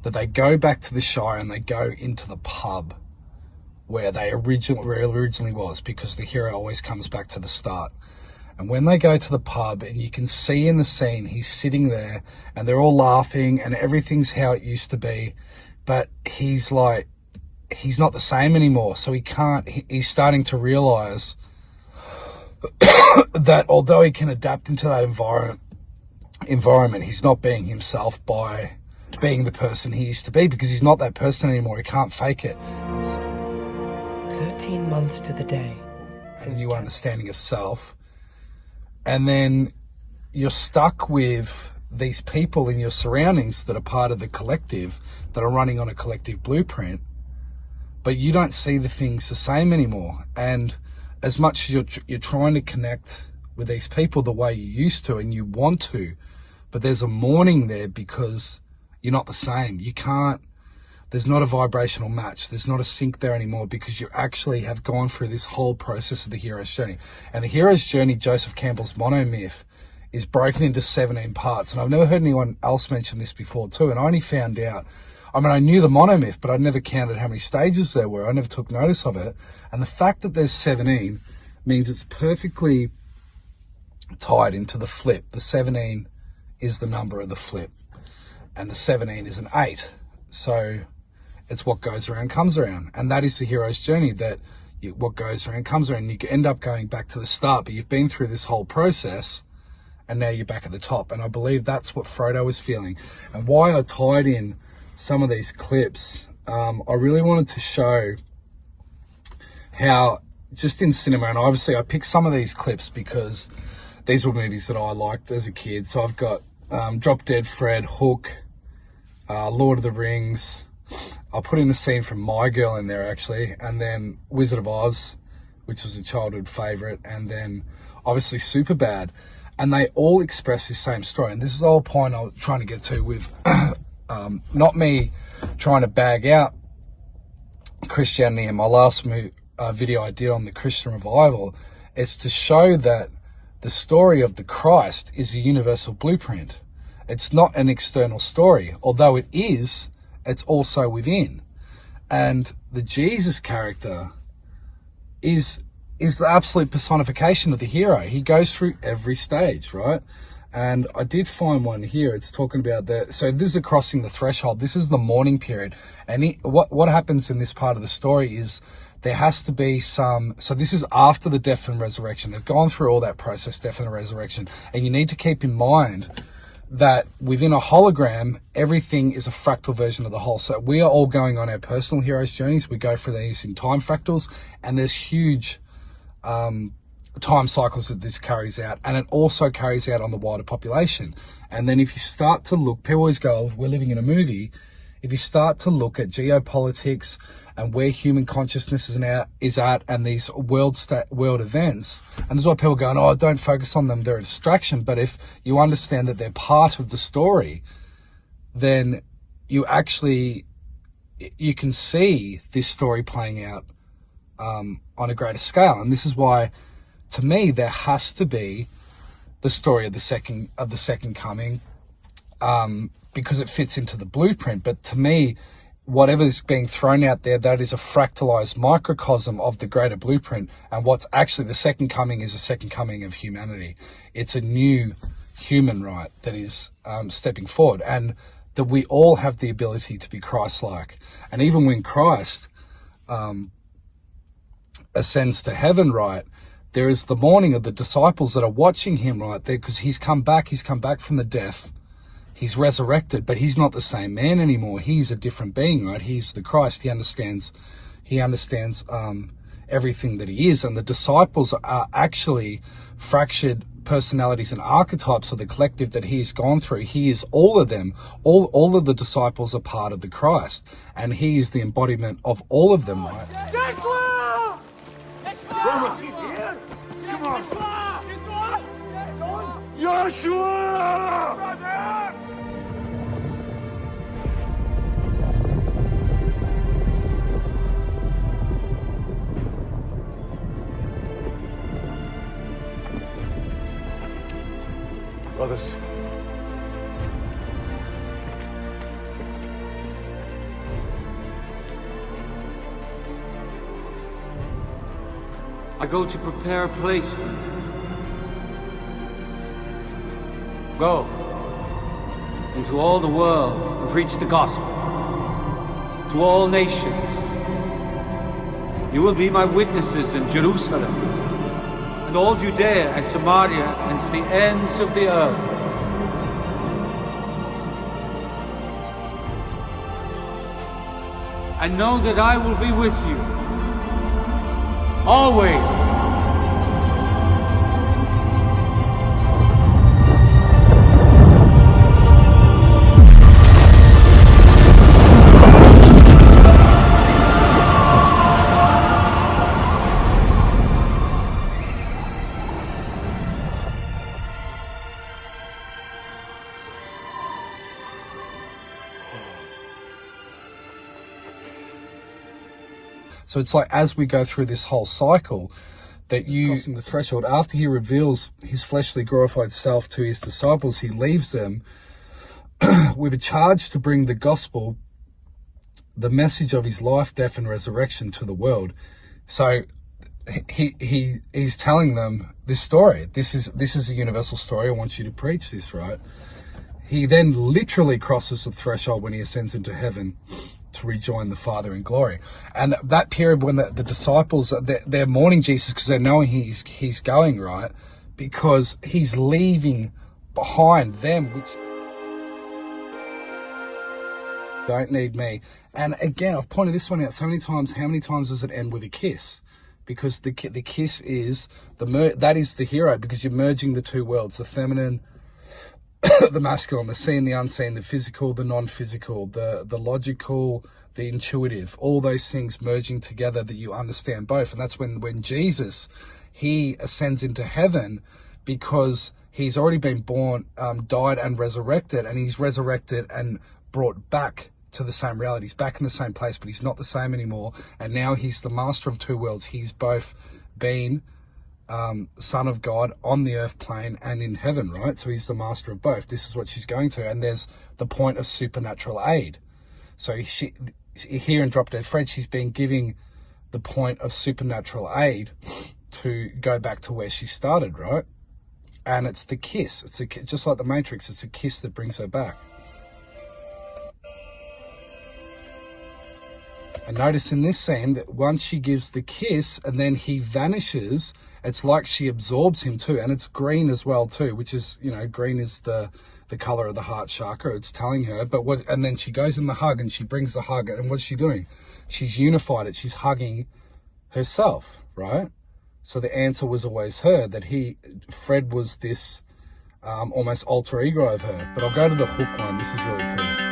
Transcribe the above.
that they go back to the Shire and they go into the pub where they originally was, because the hero always comes back to the start. And when they go to the pub, and you can see in the scene, he's sitting there and they're all laughing and everything's how it used to be, but he's not the same anymore. So he's starting to realize that although he can adapt into that environment, he's not being himself by being the person he used to be, because he's not that person anymore. He can't fake it. 13 months to the day. And a new understanding of self. And then you're stuck with these people in your surroundings that are part of the collective, that are running on a collective blueprint, but you don't see the things the same anymore. And as much as you're trying to connect with these people the way you used to, and you want to, but there's a mourning there because you're not the same. You can't, there's not a vibrational match. There's not a sync there anymore, because you actually have gone through this whole process of the hero's journey. And the hero's journey, Joseph Campbell's Monomyth, is broken into 17 parts. And I've never heard anyone else mention this before too. And I only found out, I mean, I knew the Monomyth, but I never counted how many stages there were. I never took notice of it. And the fact that there's 17 means it's perfectly tied into the flip. The 17 is the number of the flip, and the 17 is an 8. So it's what goes around comes around. And that is the hero's journey, that what goes around comes around. You end up going back to the start, but you've been through this whole process and now you're back at the top. And I believe that's what Frodo was feeling. And why I tied in some of these clips, I really wanted to show how, just in cinema, and obviously I picked some of these clips because these were movies that I liked as a kid. So I've got Drop Dead Fred, Hook, Lord of the Rings. I'll put in a scene from My Girl in there, actually, and then Wizard of Oz, which was a childhood favourite, and then obviously Superbad. And they all express the same story. And this is the whole point I was trying to get to with not me trying to bag out Christianity in my last video I did on the Christian revival. It's to show that the story of the Christ is a universal blueprint. It's not an external story. Although it is, it's also within. And the Jesus character is the absolute personification of the hero. He goes through every stage, right? And I did find one here. It's talking about so this is crossing the threshold. This is the mourning period. And what happens in this part of the story is there has to be so this is after the death and resurrection. They've gone through all that process, death and resurrection. And you need to keep in mind that within a hologram, everything is a fractal version of the whole. So we are all going on our personal hero's journeys. We go through these in time fractals, and there's huge time cycles that this carries out, and it also carries out on the wider population. And then if you start to look, people always go, oh, we're living in a movie. If you start to look at geopolitics and where human consciousness is at and these world events, and this is why people go, oh, don't focus on them, they're a distraction. But if you understand that they're part of the story, then you can see this story playing out on a greater scale. And this is why, to me, there has to be the story of the second coming, because it fits into the blueprint. But to me, whatever's being thrown out there, that is a fractalized microcosm of the greater blueprint. And what's actually the second coming is a second coming of humanity. It's a new human, right, that is stepping forward, and that we all have the ability to be Christ-like. And even when Christ ascends to heaven, right, there is the mourning of the disciples that are watching him right there, because he's come back from the death. He's resurrected, but he's not the same man anymore. He's a different being, right? He's the Christ. He understands everything that he is. And the disciples are actually fractured personalities and archetypes of the collective that he's gone through. He is all of them. All of the disciples are part of the Christ, and he is the embodiment of all of them, right? Brothers, I go to prepare a place for you. Go into all the world and preach the gospel to all nations. You will be my witnesses in Jerusalem and all Judea and Samaria and to the ends of the earth. And know that I will be with you always. So it's like, as we go through this whole cycle, that you crossing the threshold, after he reveals his fleshly glorified self to his disciples, he leaves them with a charge to bring the gospel, the message of his life, death, and resurrection to the world. So he's telling them this story. This is a universal story. I want you to preach this, right? He then literally crosses the threshold when he ascends into heaven to rejoin the Father in glory. And that period when the disciples, they're mourning Jesus because they're knowing he's going, right? Because he's leaving behind them, which don't need me. And again, I've pointed this one out so many times. How many times does it end with a kiss? Because the kiss is that is the hero, because you're merging the two worlds, the feminine, the masculine, the seen, the unseen, the physical, the non-physical, the logical, the intuitive, all those things merging together that you understand both. And that's when Jesus, he ascends into heaven, because he's already been born, died and resurrected, and he's resurrected and brought back to the same reality. He's back in the same place, but he's not the same anymore. And now he's the master of two worlds. He's both been Son of God on the earth plane and in heaven, right? So he's the master of both. This is what she's going to. And there's the point of supernatural aid. So here in Drop Dead Fred, she's been giving the point of supernatural aid to go back to where she started, right? And it's the kiss. It's just like the Matrix. It's a kiss that brings her back. And notice in this scene that once she gives the kiss and then he vanishes, it's like she absorbs him too. And it's green as well too, which is, green is the color of the heart chakra. It's telling her, and then she goes in the hug and she brings the hug. And what's she doing? She's unified it. She's hugging herself, right? So the answer was always her, that Fred was this almost alter ego of her. But I'll go to the hook one. This is really cool.